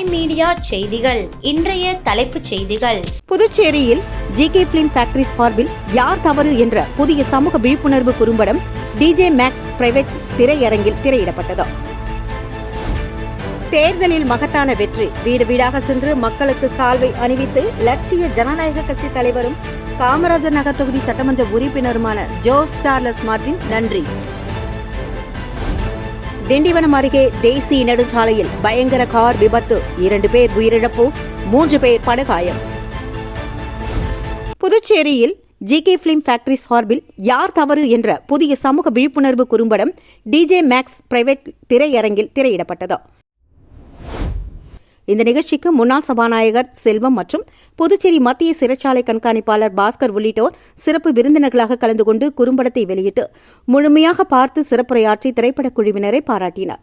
My media செய்திகள். இன்றைய தலைப்புச் செய்திகள். புதுச்சேரியில் ஜிகே பிலிம் ஃபேக்டரி சார்பில் யார் தவறு என்ற புதிய சமூக விழிப்புணர்வு குறும்படம் டிஜே மேக்ஸ் பிரைவேட் திரையரங்கில் திரையிடப்பட்டது. தேர்தலில் மகத்தான வெற்றி. வீடு வீடாக சென்று மக்களுக்கு சால்வை அணிவித்து லட்சிய ஜனநாயக கட்சி தலைவரும் காமராஜர் நகர் தொகுதி சட்டமன்ற உறுப்பினருமான ஜோஸ் சார்லஸ் மார்டின் நன்றி. திண்டிவனம் அருகே தேசிய நெடுஞ்சாலையில் பயங்கர கார் விபத்து. 2 பேர் உயிரிழப்பு, 3 பேர் படுகாயம். புதுச்சேரியில் ஜிகே பிலிம் ஃபேக்டரி சார்பில் யார் தவறு என்ற புதிய சமூக விழிப்புணர்வு குறும்படம் டிஜே மேக்ஸ் பிரைவேட் திரையரங்கில் திரையிடப்பட்டது. இந்த நிகழ்ச்சிக்கு முன்னாள் சபாநாயகர் செல்வம் மற்றும் புதுச்சேரி மத்திய சிறைச்சாலை கண்காணிப்பாளர் பாஸ்கர் உள்ளிட்டோர் சிறப்பு விருந்தினர்களாக கலந்து கொண்டு குறும்படத்தை வெளியிட்டு முழுமையாக பார்த்து சிறப்புரையாற்றி திரைப்படக் குழுவினரை பாராட்டினர்.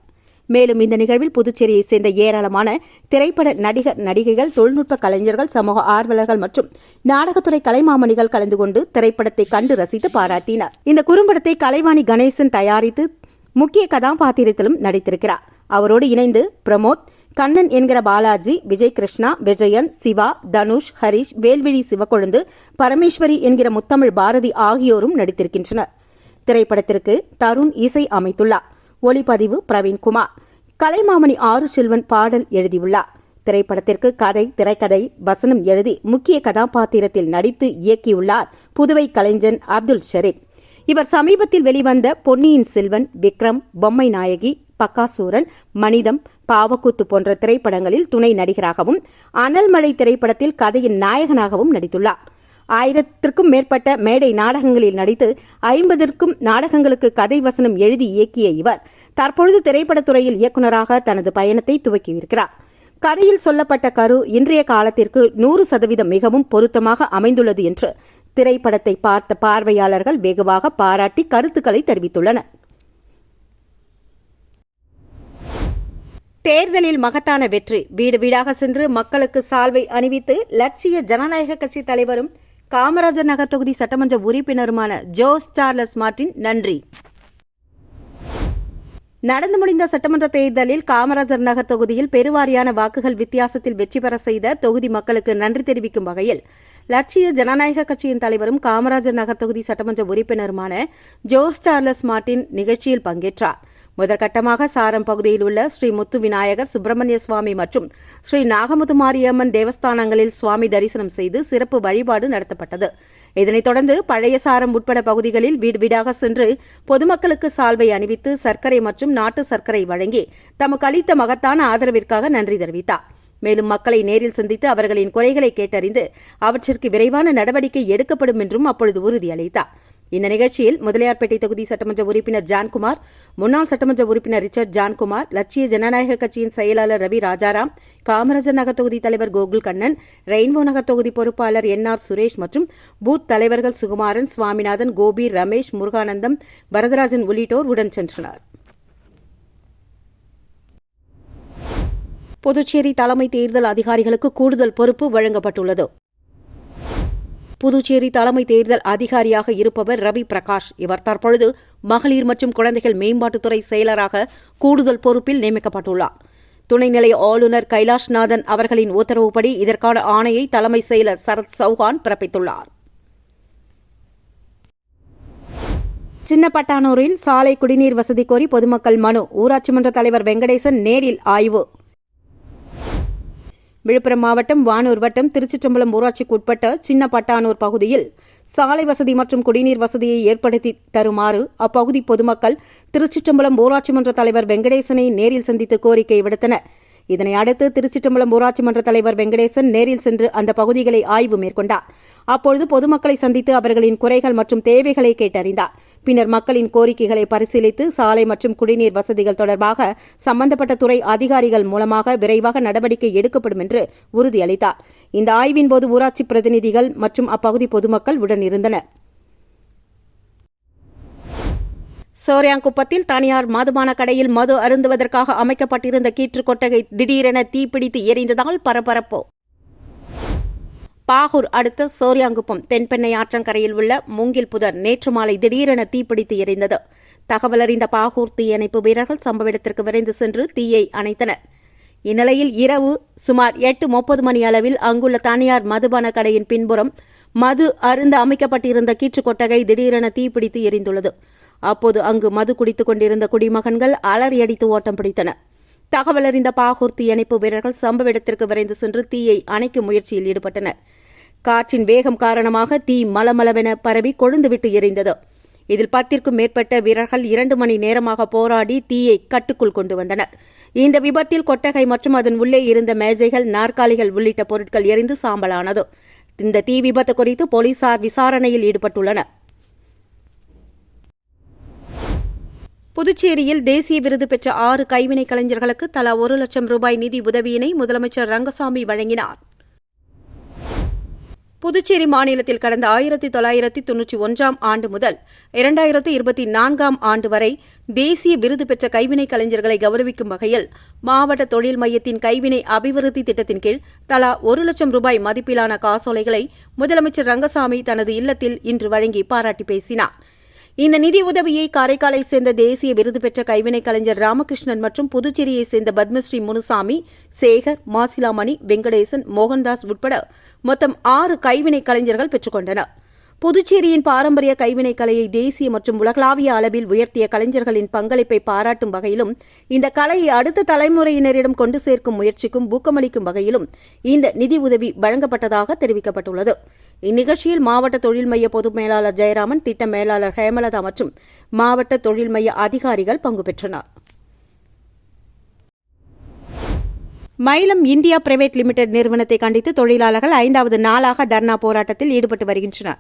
மேலும் இந்த நிகழ்வில் புதுச்சேரியைச் சேர்ந்த ஏராளமான திரைப்பட நடிகர் நடிகைகள், தொழில்நுட்ப கலைஞர்கள், சமூக ஆர்வலர்கள் மற்றும் நாடகத்துறை கலைமாமணிகள் கலந்து கொண்டு திரைப்படத்தை கண்டு ரசித்து பாராட்டினர். இந்த குறும்படத்தை கலைவாணி கணேசன் தயாரித்து முக்கிய கதாபாத்திரத்திலும் நடித்திருக்கிறார். அவரோடு இணைந்து பிரமோத், கண்ணன் என்கிற பாலாஜி, விஜய் கிருஷ்ணா, விஜயன், சிவா, தனுஷ், ஹரிஷ், வேல்விழி சிவக்கொழுந்து, பரமேஸ்வரி என்கிற முத்தமிழ் பாரதி ஆகியோரும் நடித்திருக்கின்றனர். திரைப்படத்திற்கு தருண் இசை அமைத்துள்ளார். ஒளிப்பதிவு பிரவீன்குமார். கலைமாமணி ஆறு செல்வன் பாடல் எழுதியுள்ளார். திரைப்படத்திற்கு கதை, திரைக்கதை, வசனம் எழுதி முக்கிய கதாபாத்திரத்தில் நடித்து இயக்கியுள்ளார் புதுவை கலைஞன் அப்துல் ஷரீப். இவர் சமீபத்தில் வெளிவந்த பொன்னியின் செல்வன், விக்ரம், பொம்மை நாயகி, பக்காசூரன், மனிதம், பாவக்கூத்து போன்ற திரைப்படங்களில் துணை நடிகராகவும், அனல்மழை திரைப்படத்தில் கதையின் நாயகனாகவும் நடித்துள்ளார். 1000க்கும் மேற்பட்ட மேடை நாடகங்களில் நடித்து 50க்கும் நாடகங்களுக்கு கதை வசனம் எழுதி இயக்கிய இவர் தற்பொழுது திரைப்படத்துறையில் இயக்குநராக தனது பயணத்தை துவக்கியிருக்கிறார். கதையில் சொல்லப்பட்ட கரு இன்றைய காலத்திற்கு 100% மிகவும் பொருத்தமாக அமைந்துள்ளது என்று திரைப்படத்தை பார்த்த பார்வையாளர்கள் வெகுவாக பாராட்டி கருத்துக்களை தெரிவித்துள்ளனர். தேர்தலில் மகத்தான வெற்றி. வீடு வீடாக சென்று மக்களுக்கு சால்வை அணிவித்து லட்சிய ஜனநாயக கட்சி தலைவரும் காமராஜர் நகர் தொகுதி சட்டமன்ற உறுப்பினருமான ஜோஸ் சார்லஸ் மார்டின் நன்றி. நடந்து முடிந்த சட்டமன்ற தேர்தலில் காமராஜர் நகர் தொகுதியில் பெருவாரியான வாக்குகள் வித்தியாசத்தில் வெற்றி பெற செய்த தொகுதி மக்களுக்கு நன்றி தெரிவிக்கும் வகையில் லட்சிய ஜனநாயக கட்சியின் தலைவரும் காமராஜர் நகர் தொகுதி சட்டமன்ற உறுப்பினருமான ஜோஸ் சார்லஸ் மார்டின் நிகழ்ச்சியில் பங்கேற்றார். முதற்கட்டமாக சாரம் பகுதியில் உள்ள ஸ்ரீ முத்து விநாயகர், சுப்பிரமணிய சுவாமி மற்றும் ஸ்ரீ நாகமுத்துமாரியம்மன் தேவஸ்தானங்களில் சுவாமி தரிசனம் செய்து சிறப்பு வழிபாடு நடத்தப்பட்டது. இதனைத் தொடர்ந்து பழைய சாரம் உட்பட பகுதிகளில் வீடு வீடாக சென்று பொதுமக்களுக்கு சால்வை அணிவித்து சர்க்கரை மற்றும் நாட்டு சர்க்கரை வழங்கி தமக்கு அளித்த மகத்தான ஆதரவிற்காக நன்றி தெரிவித்தார். மேலும் மக்களை நேரில் சந்தித்து அவர்களின் குறைகளை கேட்டறிந்து அவற்றிற்கு விரைவான நடவடிக்கை எடுக்கப்படும் என்றும் அப்பொழுது உறுதியளித்தார். இந்த நிகழ்ச்சியில் முதலியார்பேட்டை தொகுதி சட்டமன்ற உறுப்பினர் ஜான்குமார், முன்னாள் சட்டமன்ற உறுப்பினர் ரிச்சர்ட் ஜான்குமார், லட்சிய ஜனநாயக கட்சியின் செயலாளர் ரவி ராஜாராம், காமராஜர் நகர் தொகுதி தலைவர் கோகுல் கண்ணன், ரெயின்போ நகர் தொகுதி பொறுப்பாளர் NR சுரேஷ் மற்றும் பூத் தலைவர்கள் சுகுமாரன், சுவாமிநாதன், கோபி, ரமேஷ், முருகானந்தம், வரதராஜன் உள்ளிட்டோர் உடன் சென்றனர். புதுச்சேரி தலைமை தேர்தல் அதிகாரிகளுக்கு கூடுதல் பொறுப்பு வழங்கப்பட்டுள்ளது. புதுச்சேரி தலைமை தேர்தல் அதிகாரியாக இருப்பவர் ரவி பிரகாஷ். இவர் தற்பொழுது மகளிர் மற்றும் குழந்தைகள் மேம்பாட்டுத்துறை செயலராக கூடுதல் பொறுப்பில் நியமிக்கப்பட்டுள்ளார். துணைநிலை ஆளுநர் கைலாஷ்நாதன் அவர்களின் உத்தரவுப்படி இதற்கான ஆணையை தலைமை செயலர் சரத் சௌஹான் பிறப்பித்துள்ளார். சின்னப்பட்டானூரில் சாலை குடிநீர் வசதி கோரி பொதுமக்கள் மனு. ஊராட்சி மன்ற தலைவர் வெங்கடேசன் நேரில் ஆய்வு. விழுப்புரம் மாவட்டம் வானூர் வட்டம் திருச்சிற்றம்பலம் ஊராட்சிக்கு உட்பட்ட சின்னப்பட்டானூர் பகுதியில் சாலை வசதி மற்றும் குடிநீர் வசதியை ஏற்படுத்தி தருமாறு அப்பகுதி பொதுமக்கள் திருச்சிற்றம்பலம் ஊராட்சி மன்ற தலைவர் வெங்கடேசனை நேரில் சந்தித்து கோரிக்கை விடுத்தனர். இதனை அடுத்து திருச்சிற்றம்பலம் ஊராட்சி மன்ற தலைவர் வெங்கடேசன் நேரில் சென்று அந்த பகுதிகளை ஆய்வு மேற்கொண்டார். அப்பொழுது பொதுமக்களை சந்தித்து அவர்களின் குறைகள் மற்றும் தேவைகளை கேட்டறிந்தார். பின்னர் மக்களின் கோரிக்கைகளை பரிசீலித்து சாலை மற்றும் குடிநீர் வசதிகள் தொடர்பாக சம்பந்தப்பட்ட துறை அதிகாரிகள் மூலமாக விரைவாக நடவடிக்கை எடுக்கப்படும் என்று உறுதியளித்தார். இந்த ஆய்வின் போது ஊராட்சி பிரதிநிதிகள் மற்றும் அப்பகுதி பொதுமக்கள் உடனிருந்தனர். சோரியாங்குப்பத்தில் தனியார் மதுபான கடையில் மது அருந்துவதற்காக அமைக்கப்பட்டிருந்த கீற்று கொட்டகை திடீரென தீப்பிடித்து எரிந்ததால் பரபரப்பு. பாகூர் அடுத்த சோரியாங்குப்பம் தென்பெண்ணை ஆற்றங்கரையில் உள்ள மூங்கில் புதர் நேற்று மாலை திடீரென தீப்பிடித்து எரிந்தது. தகவல் அறிந்த பாகூர் தீயணைப்பு வீரர்கள் சம்பவ இடத்திற்கு விரைந்து சென்று தீயை அணைத்தனர். இந்நிலையில் இரவு சுமார் 8:30 மணி அளவில் அங்குள்ள தனியார் மதுபான கடையின் பின்புறம் மது அருந்த அமைக்கப்பட்டிருந்த கீற்று கொட்டகை திடீரென தீப்பிடித்து எரிந்துள்ளது. அப்போது அங்கு மது குடித்துக் கொண்டிருந்த குடிமகன்கள் அலறியடித்து ஓட்டம் பிடித்தனர். தகவல் அறிந்த பாகூர் தீயணைப்பு வீரர்கள் சம்பவ இடத்திற்கு விரைந்து சென்று தீயை அணைக்கும் முயற்சியில் ஈடுபட்டனர். காற்றின் வேகம் காரணமாக தீ மலமளவென பரவி கொழுந்துவிட்டு எரிந்தது. இதில் 10க்கும் மேற்பட்ட வீரர்கள் 2 மணி நேரமாக போராடி தீயை கட்டுக்குள் கொண்டு வந்தனர். இந்த விபத்தில் கொட்டகை மற்றும் அதன் உள்ளே இருந்த மேஜைகள், நாற்காலிகள் உள்ளிட்ட பொருட்கள் எரிந்து சாம்பலானது. இந்த தீ விபத்து குறித்து போலீசார் விசாரணையில் ஈடுபட்டுள்ளனர். புதுச்சேரியில் தேசிய விருது பெற்ற 6 கைவினை கலைஞர்களுக்கு தலா 1 லட்சம் ரூபாய் நிதி உதவியினை முதலமைச்சர் ரங்கசாமி வழங்கினார். புதுச்சேரி மாநிலத்தில் கடந்த 1991ஆம் ஆண்டு முதல் 2024ஆம் ஆண்டு வரை தேசிய விருது பெற்ற கைவினை கலைஞர்களை கௌரவிக்கும் வகையில் மாவட்ட தொழில் மையத்தின் கைவினை அபிவிருத்தி திட்டத்தின் கீழ் தலா 1 லட்சம் ரூபாய் மதிப்பிலான காசோலைகளை முதலமைச்சர் ரங்கசாமி தனது இல்லத்தில் இன்று வழங்கி பாராட்டி பேசினார். இந்த நிதி உதவியை காரைக்காலை சேர்ந்த தேசிய விருது பெற்ற கைவினை கலைஞர் ராமகிருஷ்ணன் மற்றும் புதுச்சேரியை சேர்ந்த பத்மஸ்ரீ முனுசாமி, சேகர், மாசிலாமணி, வெங்கடேசன், மோகன்தாஸ் உட்பட மொத்தம் 6 கைவினை கலைஞர்கள் பெற்றுக் கொண்டனர். புதுச்சேரியின் பாரம்பரிய கைவினை கலையை தேசிய மற்றும் உலகளாவிய அளவில் உயர்த்திய கலைஞர்களின் பங்களிப்பை பாராட்டும் வகையிலும் இந்த கலையை அடுத்த தலைமுறையினரிடம் கொண்டு சேர்க்கும் முயற்சிக்கும் ஊக்கமளிக்கும் வகையிலும் இந்த நிதி உதவி வழங்கப்பட்டதாக தெரிவிக்கப்பட்டுள்ளது. இந்நிகழ்ச்சியில் மாவட்ட தொழில் மைய பொது மேலாளர் ஜெயராமன், திட்ட மேலாளர் ஹேமலதா மற்றும் மாவட்ட தொழில் மைய அதிகாரிகள் பங்கு பெற்றனர். மயிலம் இந்தியா பிரைவேட் லிமிடெட் நிறுவனத்தை கண்டித்து தொழிலாளர்கள் 5வது நாளாக தர்ணா போராட்டத்தில் ஈடுபட்டு வருகின்றனர்.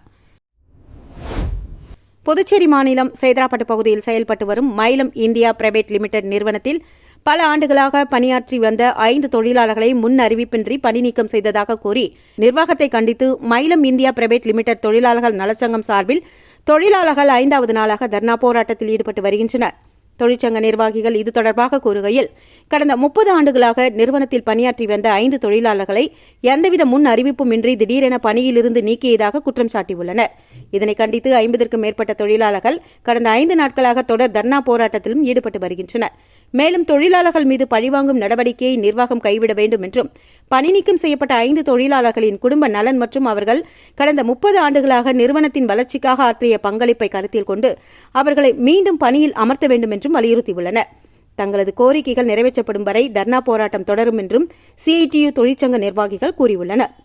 புதுச்சேரி மாநிலம் சேதராப்பட்டு பகுதியில் செயல்பட்டு வரும் மயிலம் இந்தியா பிரைவேட் லிமிடெட் நிறுவனத்தில் பல ஆண்டுகளாக பணியாற்றி வந்த 5 தொழிலாளர்களை முன் அறிவிப்பின்றி பணி நீக்கம் செய்ததாக கூறி நிர்வாகத்தை கண்டித்து மயிலம் இந்தியா பிரைவேட் லிமிடெட் தொழிலாளர்கள் நலச்சங்கம் சார்பில் தொழிலாளர்கள் 5வது நாளாக தர்ணா போராட்டத்தில் ஈடுபட்டு வருகின்றனர். தொழிற்சங்க நிர்வாகிகள் இது தொடர்பாக கூறுகையில், கடந்த 30 ஆண்டுகளாக நிறுவனத்தில் பணியாற்றி வந்த 5 தொழிலாளர்களை எந்தவித முன் அறிவிப்புமின்றி திடீரென பணியிலிருந்து நீக்கியதாக குற்றம் சாட்டியுள்ளனர். இதனை கண்டித்து 50க்கும் மேற்பட்ட தொழிலாளர்கள் கடந்த 5 நாட்களாக தொடர் தர்ணா போராட்டத்திலும் ஈடுபட்டு வருகின்றனர். மேலும் தொழிலாளர்கள் மீது பழிவாங்கும் நடவடிக்கையை நிர்வாகம் கைவிட வேண்டும் என்றும், பணி நீக்கம் செய்யப்பட்ட 5 தொழிலாளர்களின் குடும்ப நலன் மற்றும் அவர்கள் கடந்த 30 ஆண்டுகளாக நிறுவனத்தின் வளர்ச்சிக்காக ஆற்றிய பங்களிப்பை கருத்தில் கொண்டு அவர்களை மீண்டும் பணியில் அமர்த்த வேண்டும் என்றும் வலியுறுத்தியுள்ளனர். தங்களது கோரிக்கைகள் நிறைவேற்றப்படும் வரை தர்ணா போராட்டம் தொடரும் என்றும் சிஐடியு தொழிற்சங்க நிர்வாகிகள் கூறியுள்ளனர்.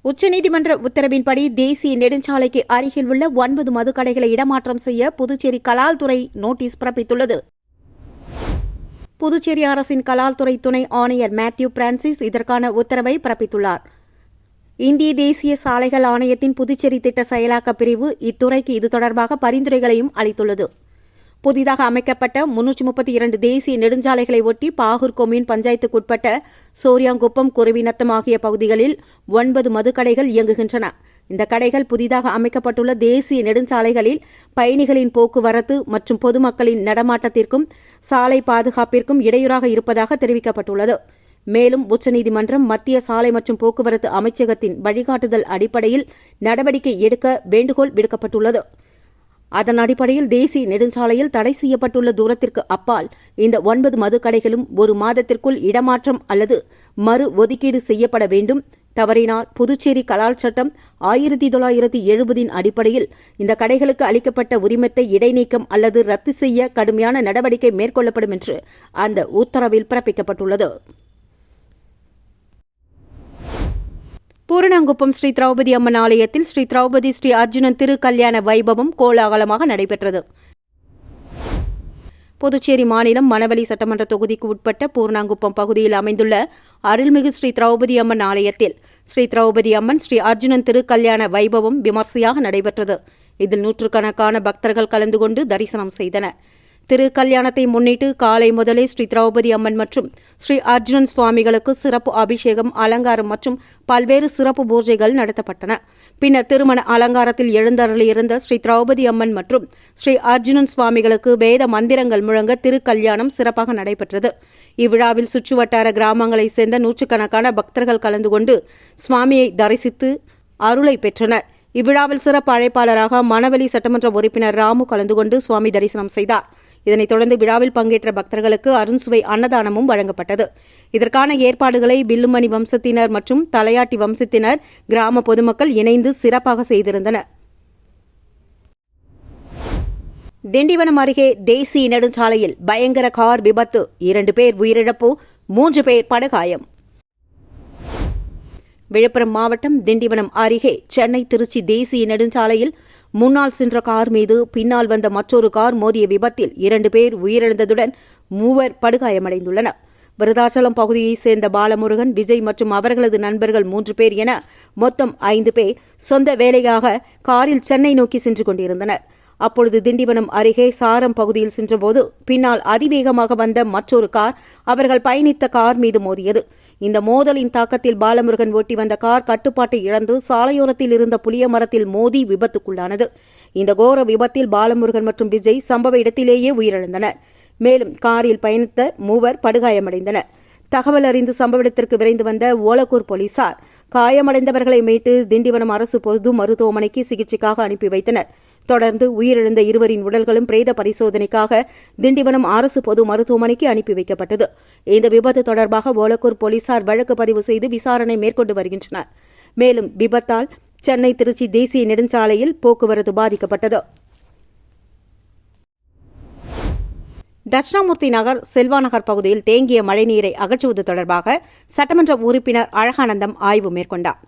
உச்சநீதிமன்ற உத்தரவின்படி தேசிய நெடுஞ்சாலைக்கு அருகில் உள்ள 9 மதுக்கடைகளை இடமாற்றம் செய்ய புதுச்சேரி கலால்துறை நோட்டீஸ் பிறப்பித்துள்ளது. புதுச்சேரி அரசின் கலால்துறை துணை ஆணையர் மேத்யூ பிரான்சிஸ் இதற்கான உத்தரவை பிறப்பித்துள்ளார். இந்திய தேசிய சாலைகள் ஆணையத்தின் புதுச்சேரி திட்ட செயலாக்க பிரிவு இத்துறைக்கு இது தொடர்பாக பரிந்துரைகளையும் அளித்துள்ளது. புதிதாக அமைக்கப்பட்ட 332 தேசிய நெடுஞ்சாலைகளை ஒட்டி பாகூர் கொம்யூன் பஞ்சாயத்துக்குட்பட்ட சோரியாங்குப்பம், குருவிநத்தம் ஆகிய பகுதிகளில் 9 மதுக்கடைகள் இயங்குகின்றன. இந்த கடைகள் புதிதாக அமைக்கப்பட்டுள்ள தேசிய நெடுஞ்சாலைகளில் பயணிகளின் போக்குவரத்து மற்றும் பொதுமக்களின் நடமாட்டத்திற்கும் சாலை பாதுகாப்பிற்கும் இடையூறாக இருப்பதாக தெரிவிக்கப்பட்டுள்ளது. மேலும் உச்சநீதிமன்றம் மத்திய சாலை மற்றும் போக்குவரத்து அமைச்சகத்தின் வழிகாட்டுதல் அடிப்படையில் நடவடிக்கை எடுக்க வேண்டுகோள் விடுக்கப்பட்டுள்ளது. அதன் அடிப்படையில் தேசிய நெடுஞ்சாலையில் தடை செய்யப்பட்டுள்ள தூரத்திற்கு அப்பால் இந்த 9 மதுக்கடைகளும் 1 மாதத்திற்குள் இடமாற்றம் அல்லது மறு ஒதுக்கீடு செய்யப்பட வேண்டும். தவறினால் புதுச்சேரி கலால் சட்டம் 1970 அடிப்படையில் இந்த கடைகளுக்கு அளிக்கப்பட்ட உரிமத்தை இடைநீக்கம் அல்லது ரத்து செய்ய கடுமையான நடவடிக்கை மேற்கொள்ளப்படும் என்று அந்த உத்தரவில் பிறப்பிக்கப்பட்டுள்ளது. பூரணாங்குப்பம் ஸ்ரீ திரௌபதி அம்மன் ஆலயத்தில் ஸ்ரீ திரௌபதி ஸ்ரீ அர்ஜுனன் திருக்கல்யாண வைபவம் கோலாகலமாக நடைபெற்றது. புதுச்சேரி மாநிலம் மணவெளி சட்டமன்ற தொகுதிக்கு உட்பட்ட பூர்ணாங்குப்பம் பகுதியில் அமைந்துள்ள அருள்மிகு ஸ்ரீ திரௌபதி அம்மன் ஆலயத்தில் ஸ்ரீ திரௌபதி அம்மன் ஸ்ரீ அர்ஜுனன் திருக்கல்யாண வைபவம் விமர்சையாக நடைபெற்றது. இதில் நூற்றுக்கணக்கான பக்தர்கள் கலந்து கொண்டு தரிசனம் செய்தனர். திருக்கல்யாணத்தை முன்னிட்டு காலை முதலே ஸ்ரீ திரௌபதி அம்மன் மற்றும் ஸ்ரீ அர்ஜுனன் சுவாமிகளுக்கு சிறப்பு அபிஷேகம், அலங்காரம் மற்றும் பல்வேறு சிறப்பு பூஜைகள் நடத்தப்பட்டன. பின்னர் திருமண அலங்காரத்தில் எழுந்தருளியிருந்த ஸ்ரீ திரௌபதி அம்மன் மற்றும் ஸ்ரீ அர்ஜுனன் சுவாமிகளுக்கு வேத மந்திரங்கள் முழங்க திருக்கல்யாணம் சிறப்பாக நடைபெற்றது. இவ்விழாவில் சுற்றுவட்டார கிராமங்களைச் சேர்ந்த நூற்றுக்கணக்கான பக்தர்கள் கலந்து கொண்டு சுவாமியை தரிசித்து அருளை பெற்றனர். இவ்விழாவில் சிறப்பு அழைப்பாளராக மணவெளி சட்டமன்ற உறுப்பினர் ராமு கலந்து கொண்டு சுவாமி தரிசனம் செய்தார். இதனைத் தொடர்ந்து விழாவில் பங்கேற்ற பக்தர்களுக்கு அருண்சுவை அன்னதானமும் வழங்கப்பட்டது. இதற்கான ஏற்பாடுகளை பில்லுமணி வம்சத்தினர் மற்றும் தலையாட்டி வம்சத்தினர், கிராம பொதுமக்கள் இணைந்து சிறப்பாக செய்திருந்தனர். திண்டிவனம் அருகே தேசிய நெடுஞ்சாலையில் பயங்கர கார் விபத்து, 2 பேர் உயிரிழப்பு, 3 பேர் படுகாயம். விழுப்புரம் மாவட்டம் திண்டிவனம் அருகே சென்னை திருச்சி தேசிய நெடுஞ்சாலையில் முன்னால் சென்ற கார் மீது பின்னால் வந்த மற்றொரு கார் மோதிய விபத்தில் 2 பேர் உயிரிழந்ததுடன் 3 படுகாயமடைந்துள்ளனர். விருதாச்சலம் பகுதியைச் சேர்ந்த பாலமுருகன், விஜய் மற்றும் அவர்களது நண்பர்கள் 3 பேர் என மொத்தம் 5 பேர் சொந்த வேலையாக காரில் சென்னை நோக்கி சென்று கொண்டிருந்தனர். அப்பொழுது திண்டிவனம் அருகே சாரம் பகுதியில் சென்றபோது பின்னால் அதிவேகமாக வந்த மற்றொரு கார் அவர்கள் பயணித்த கார் மீது மோதியது. இந்த மோதலின் தாக்கத்தில் பாலமுருகன் ஓட்டி வந்த கார் கட்டுப்பாட்டை இழந்து சாலையோரத்தில் இருந்த புளிய மரத்தில் மோதி விபத்துக்குள்ளானது. இந்த கோர விபத்தில் பாலமுருகன் மற்றும் விஜய் சம்பவ இடத்திலேயே உயிரிழந்தனர். மேலும் காரில் பயணித்த 3 படுகாயமடைந்தனர். தகவல் அறிந்து சம்பவ இடத்திற்கு விரைந்து வந்த ஓலக்கூர் போலீசார் காயமடைந்தவர்களை மீட்டு திண்டிவனம் அரசு பொது மருத்துவமனைக்கு சிகிச்சைக்காக அனுப்பி வைத்தனர். தொடர்ந்து உயிரிழந்த 2 உடல்களும் பிரேத பரிசோதனைக்காக திண்டிவனம் அரசு பொது மருத்துவமனைக்கு அனுப்பி வைக்கப்பட்டது. இந்த விபத்து தொடர்பாக ஓலக்கூர் போலீசார் வழக்கு பதிவு செய்து விசாரணை மேற்கொண்டு வருகின்றனர். மேலும் விபத்தால் சென்னை திருச்சி தேசிய நெடுஞ்சாலையில் போக்குவரத்து பாதிக்கப்பட்டது. தட்சிணாமூர்த்தி நகர், செல்வா நகர் பகுதியில் தேங்கிய மழைநீரை அகற்றுவது தொடர்பாக சட்டமன்ற உறுப்பினர் அழகானந்தம் ஆய்வு மேற்கொண்டார்.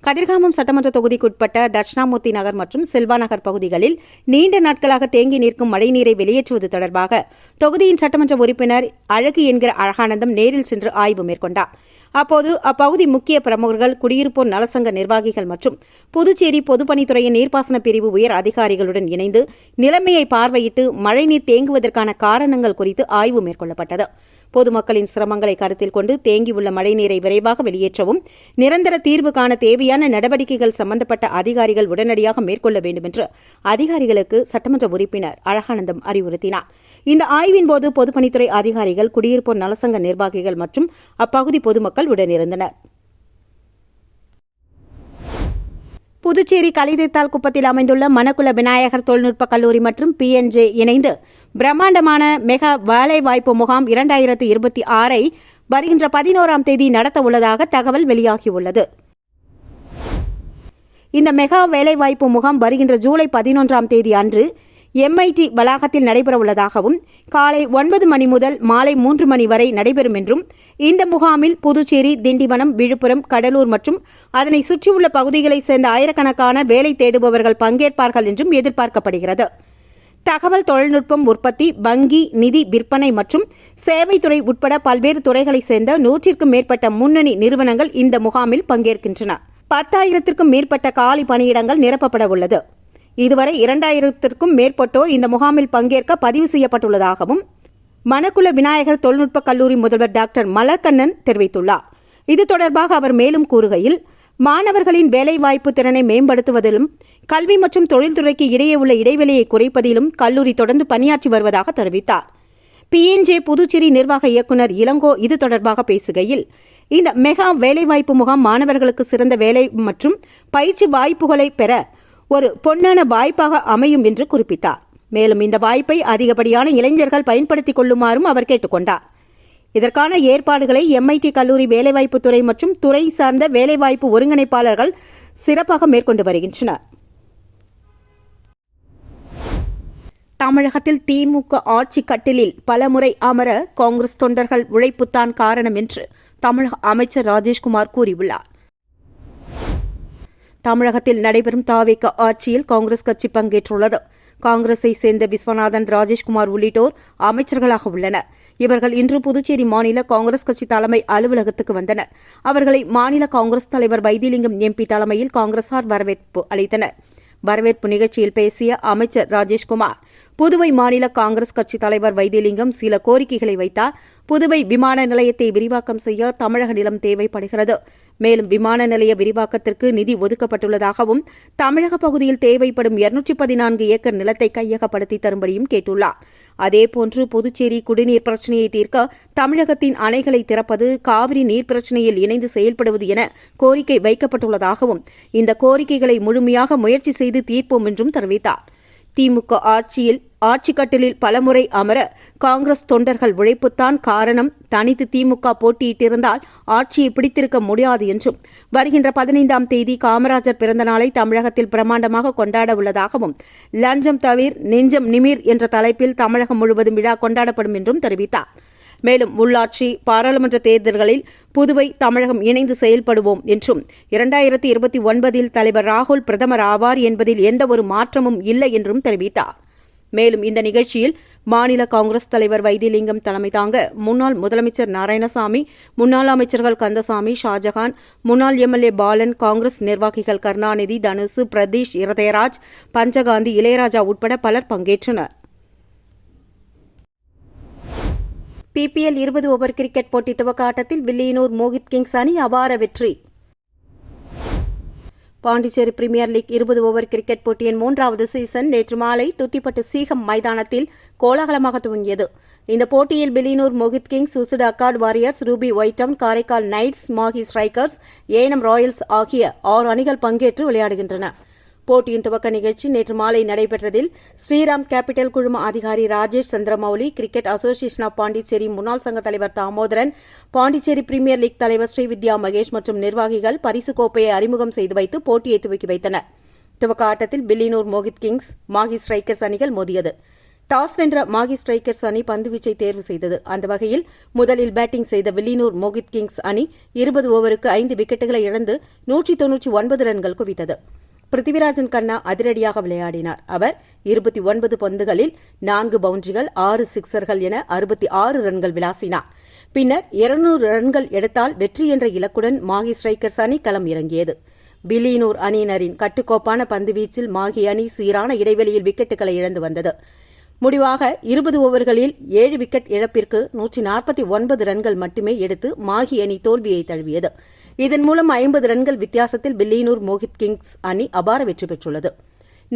கதிர்காமம் சட்டமன்ற தொகுதிக்குட்பட்ட தட்சிணாமூர்த்தி நகர் மற்றும் செல்வா நகர் பகுதிகளில் நீண்ட நாட்களாக தேங்கி நிற்கும் மழைநீரை வெளியேற்றுவது தொடர்பாக தொகுதியின் சட்டமன்ற உறுப்பினர் அழகு என்கிற அழகானந்தம் நேரில் சென்று ஆய்வு மேற்கொண்டார். அப்போது அப்பகுதி முக்கிய பிரமுகர்கள், குடியிருப்போர் நலசங்க நிர்வாகிகள் மற்றும் புதுச்சேரி பொதுப்பணித்துறையின் நீர்ப்பாசன பிரிவு உயர் அதிகாரிகளுடன் இணைந்து நிலைமையை பார்வையிட்டு மழைநீர் தேங்குவதற்கான காரணங்கள் குறித்து ஆய்வு மேற்கொள்ளப்பட்டது. பொதுமக்களின் சிரமங்களை கருத்தில் கொண்டு தேங்கியுள்ள மழைநீரை விரைவாக வெளியேற்றவும் நிரந்தர தீர்வு காண தேவையான நடவடிக்கைகள் சம்பந்தப்பட்ட அதிகாரிகள் உடனடியாக மேற்கொள்ள வேண்டும் என்று அதிகாரிகளுக்கு சட்டமன்ற உறுப்பினர் அழகானந்தம் அறிவுறுத்தினார். இந்த ஆய்வின்போது பொதுப்பணித்துறை அதிகாரிகள், குடியிருப்போர் நலசங்க நிர்வாகிகள் மற்றும் அப்பகுதி பொதுமக்கள் உடனிருந்தனர். புதுச்சேரி கலிதைத்தால் குப்பத்தில் அமைந்துள்ள மணக்குள விநாயகர் தொழில்நுட்ப கல்லூரி மற்றும் PNJ இணைந்து பிரம்மாண்டமான மெகா வேலைவாய்ப்பு முகாம் 2026 வருகின்ற 11ஆம் தேதி நடத்த உள்ளதாக தகவல் வெளியாகியுள்ளது. இந்த மெகா வேலைவாய்ப்பு முகாம் வருகின்ற ஜூலை 11ஆம் தேதி அன்று MIT வளாகத்தில் நடைபெறவுள்ளதாகவும் காலை 9 மணி முதல் மாலை 3 மணி வரை நடைபெறும் என்றும், இந்த முகாமில் புதுச்சேரி, திண்டிவனம், விழுப்புரம், கடலூர் மற்றும் அதனை சுற்றியுள்ள பகுதிகளைச் சேர்ந்த ஆயிரக்கணக்கான வேலை தேடுபவர்கள் பங்கேற்பார்கள் என்றும் எதிர்பார்க்கப்படுகிறது. தகவல் தொழில்நுட்பம், உற்பத்தி, வங்கி, நிதி, விற்பனை மற்றும் சேவைத்துறை உட்பட பல்வேறு துறைகளைச் சேர்ந்த 100க்கும் மேற்பட்ட முன்னணி நிறுவனங்கள் இந்த முகாமில் பங்கேற்கின்றன. 10,000க்கும் மேற்பட்ட காலி பணியிடங்கள் நிரப்பப்பட உள்ளது. இதுவரை 2,000க்கும் மேற்பட்டோர் இந்த முகாமில் பங்கேற்க பதிவு செய்யப்பட்டுள்ளதாகவும் மணக்குள விநாயகர் தொழில்நுட்ப கல்லூரி முதல்வர் டாக்டர் மலர்கண்ணன் தெரிவித்துள்ளார். இது தொடர்பாக அவர் மேலும் கூறுகையில், மாணவர்களின் வேலைவாய்ப்பு திறனை மேம்படுத்துவதிலும் கல்வி மற்றும் தொழில்துறைக்கு இடையே உள்ள இடைவெளியை குறைப்பதிலும் கல்லூரி தொடர்ந்து பணியாற்றி வருவதாக தெரிவித்தார். PNJ புதுச்சேரி நிர்வாக இயக்குநர் இளங்கோ இது தொடர்பாக பேசுகையில், இந்த மெகா வேலைவாய்ப்பு முகாம் மாணவர்களுக்கு சிறந்த வேலை மற்றும் பயிற்சி வாய்ப்புகளை பெற ஒரு பொன்னான வாய்ப்பாக அமையும் என்று குறிப்பிட்டார். மேலும் இந்த வாய்ப்பை அதிகப்படியான இளைஞர்கள் பயன்படுத்திக் கொள்ளுமாறும் அவர் கேட்டுக்கொண்டார். இதற்கான ஏற்பாடுகளை MIT கல்லூரி வேலைவாய்ப்பு துறை மற்றும் துறை சார்ந்த வேலைவாய்ப்பு ஒருங்கிணைப்பாளர்கள் சிறப்பாக மேற்கொண்டு வருகின்றனர். தமிழகத்தில் திமுக ஆட்சி கட்டிலில் பலமுறை அமர காங்கிரஸ் தொண்டர்கள் உழைப்புத்தான் காரணம் என்று தமிழக அமைச்சர் ராஜேஷ்குமார் கூறியுள்ளார். தமிழகத்தில் நடைபெறும் தாவேக ஆட்சியில் காங்கிரஸ் கட்சி பங்கேற்றுள்ளது. காங்கிரஸை சேர்ந்த விஸ்வநாதன், ராஜேஷ்குமார் உள்ளிட்டோர் அமைச்சர்களாக உள்ளனர். இவர்கள் இன்று புதுச்சேரி மாநில காங்கிரஸ் கட்சி தலைமை அலுவலகத்துக்கு வந்தனர். அவர்களை மாநில காங்கிரஸ் தலைவர் வைத்திலிங்கம் MP தலைமையில் காங்கிரசார் வரவேற்பு அளித்தனர். வரவேற்பு நிகழ்ச்சியில் பேசிய அமைச்சர் ராஜேஷ்குமார், புதுவை மாநில காங்கிரஸ் கட்சி தலைவர் வைத்திலிங்கம் சில கோரிக்கைகளை வைத்தார். புதுவை விமான நிலையத்தை விரிவாக்கம் செய்ய தமிழக நிலம் தேவைப்படுகிறது. மேலும் விமான நிலைய விரிவாக்கத்திற்கு நிதி ஒதுக்கப்பட்டுள்ளதாகவும் தமிழக பகுதியில் தேவைப்படும் 214 ஏக்கர் நிலத்தை கையகப்படுத்தி தரும்படியும் கேட்டுள்ளார். அதேபோன்று புதுச்சேரி குடிநீர் பிரச்சினையை தீர்க்க தமிழகத்தின் அணைகளை திறப்பது, காவிரி நீர் பிரச்சினையில் இணைந்து செயல்படுவது என கோரிக்கை வைக்கப்பட்டுள்ளதாகவும் இந்த கோரிக்கைகளை முழுமையாக முயற்சி செய்து தீர்ப்போம் என்றும் தெரிவித்தார். திமுக ஆட்சியில் ஆட்சிக்கட்டிலில் பலமுறை அமர காங்கிரஸ் தொண்டர்கள் உழைப்புத்தான் காரணம். தனித்து திமுக போட்டியிட்டிருந்தால் ஆட்சியை பிடித்திருக்க முடியாது என்றும், வருகின்ற 15ஆம் தேதி காமராஜர் பிறந்த நாளை தமிழகத்தில் பிரமாண்டமாக கொண்டாட உள்ளதாகவும், லஞ்சம் தவிர் நெஞ்சம் நிமிர் என்ற தலைப்பில் தமிழகம் முழுவதும் விழா கொண்டாடப்படும் என்றும் தெரிவித்தார். மேலும் உள்ளாட்சி, பாராளுமன்ற தேர்தல்களில் புதுவை, தமிழகம் இணைந்து செயல்படுவோம் என்றும், 2029 தலைவர் ராகுல் பிரதமர் ஆவார் என்பதில் எந்தவொரு மாற்றமும் இல்லை என்றும் தெரிவித்தார். மேலும் இந்த நிகழ்ச்சியில் மாநில காங்கிரஸ் தலைவர் வைத்திலிங்கம் தலைமை தாங்க முன்னாள் முதலமைச்சர் நாராயணசாமி, முன்னாள் அமைச்சர்கள் கந்தசாமி, ஷாஜகான், முன்னாள் எம்எல்ஏ பாலன், காங்கிரஸ் நிர்வாகிகள் கருணாநிதி, தனுசு, பிரதீஷ், இருதயராஜ், பஞ்சகாந்தி, இளையராஜா உட்பட பலர் பங்கேற்றனர். பிபிஎல் 20 ஓவர் கிரிக்கெட் போட்டி துவக்க ஆட்டத்தில் வில்லியனூர் மோகித் கிங்ஸ் அணி அபார வெற்றி. Pondicherry premier league 20 over cricket போட்டியின் 3வது சீசன் நேற்று மாலை துத்திப்பட்டு சீகம் மைதானத்தில் கோலாகலமாக துவங்கியது. இந்த போட்டியில் Villianur Mohit Kings, Usudu Accord Warriors, Ruby White Town, Karaikal Knights, Mahe Strikers, Yanam Royals ஆகிய 6 அணிகள் பங்கேற்று விளையாடுகின்றன. போட்டியின் துவக்க நிகழ்ச்சி நேற்று மாலை நடைபெற்றதில் ஸ்ரீராம் கேபிட்டல் குழும அதிகாரி Rajesh Chandramouli, cricket association of Pondicherry முன்னாள் சங்க தலைவர் தாமோதரன், பாண்டிச்சேரி பிரீமியர் லீக் தலைவர் ஸ்ரீவித்யா மகேஷ் மற்றும் நிர்வாகிகள் பரிசு கோப்பையை அறிமுகம் செய்து வைத்து போட்டியை துவக்கி வைத்தனர். துவக்க ஆட்டத்தில் வில்லியனூர் மோகித் கிங்ஸ், மாஹி ஸ்ட்ரைக்கர்ஸ் அணிகள் மோதியது. டாஸ் வென்ற மாஹி ஸ்ட்ரைக்கர்ஸ் அணி பந்துவீச்சை தேர்வு செய்தது. அந்த வகையில் முதலில் பேட்டிங் செய்த வில்லியனூர் மோகித் கிங்ஸ் அணி 20 ஓவருக்கு 5 விக்கெட்டுகளை இழந்து 199 ரன்கள் குவித்தது. பிருத்திவிராஜன் கண்ணா அதிரடியாக விளையாடினார். அவர் 29 பந்துகளில் 4 பவுண்டரிகள், 6 சிக்சர்கள் என 66 ரன்கள் விளாசினார். பின்னர் 200 ரன்கள் எடுத்தால் வெற்றி என்ற இலக்குடன் மாஹி ஸ்ட்ரைக்கர்ஸ் அணி களம் இறங்கியது. வில்லியனூர் அணியினரின் கட்டுக்கோப்பான பந்துவீச்சில் மாஹி அணி சீரான இடைவெளியில் விக்கெட்டுகளை இழந்து வந்தது. முடிவாக 20 ஓவர்களில் 7 விக்கெட் இழப்பிற்கு 149 ரன்கள் மட்டுமே எடுத்து மாஹி அணி தோல்வியை தழுவியது. இதன் மூலம் 50 ரன்கள் வித்தியாசத்தில் வில்லியனூர் மோகித் கிங்ஸ் அணி அபார வெற்றி பெற்றுள்ளது.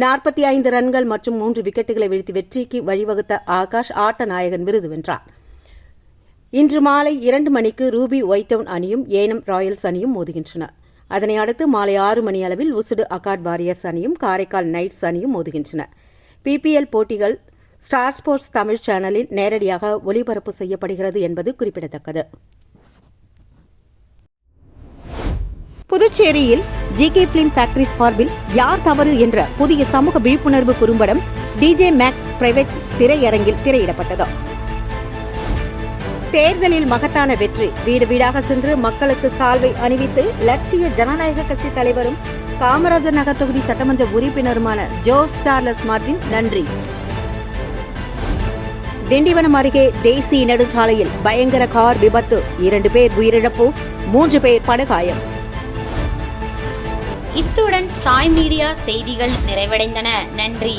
45 ரன்கள் மற்றும் 3 விக்கெட்டுகளை வீழ்த்தி வெற்றிக்கு வழிவகுத்த ஆகாஷ் ஆட்ட நாயகன் விருது வென்றார். இன்று மாலை 2 மணிக்கு ரூபி ஒயிட்டவுன் அணியும் ஏனம் ராயல்ஸ் அணியும் மோதுகின்றன. அதனை அடுத்து மாலை 6 மணி அளவில் உசுடு அக்கார்டு வாரியர்ஸ் அணியும் காரைக்கால் நைட்ஸ் அணியும் மோதுகின்றன. பிபிஎல் போட்டிகள் ஸ்டார் ஸ்போர்ட்ஸ் தமிழ் சேனலில் நேரடியாக ஒளிபரப்பு செய்யப்படுகிறது என்பது குறிப்பிடத்தக்கது. புதுச்சேரியில் ஜிகே பிலிம் ஃபேக்டரி சார்பில் யார் தவறு என்ற புதிய சமூக விழிப்புணர்வு குறும்படம் டிஜே மேக்ஸ் பிரைவேட் திரையரங்கில் திரையிடப்பட்டது. தேர்தலில் மகத்தான வெற்றி. வீடு வீடாக சென்று மக்களுக்கு சால்வை அணிவித்து லட்சிய ஜனநாயக கட்சி தலைவரும் காமராஜர் நகர் தொகுதி சட்டமன்ற உறுப்பினருமான ஜோஸ் சார்லஸ் மார்டின் நன்றி. திண்டிவனம் அருகே தேசிய நெடுஞ்சாலையில் பயங்கர கார் விபத்து. 2 பேர் உயிரிழப்பு, 3 பேர் படுகாயம். இத்துடன் சாய் மீடியா செய்திகள் நிறைவடைந்தன. நன்றி.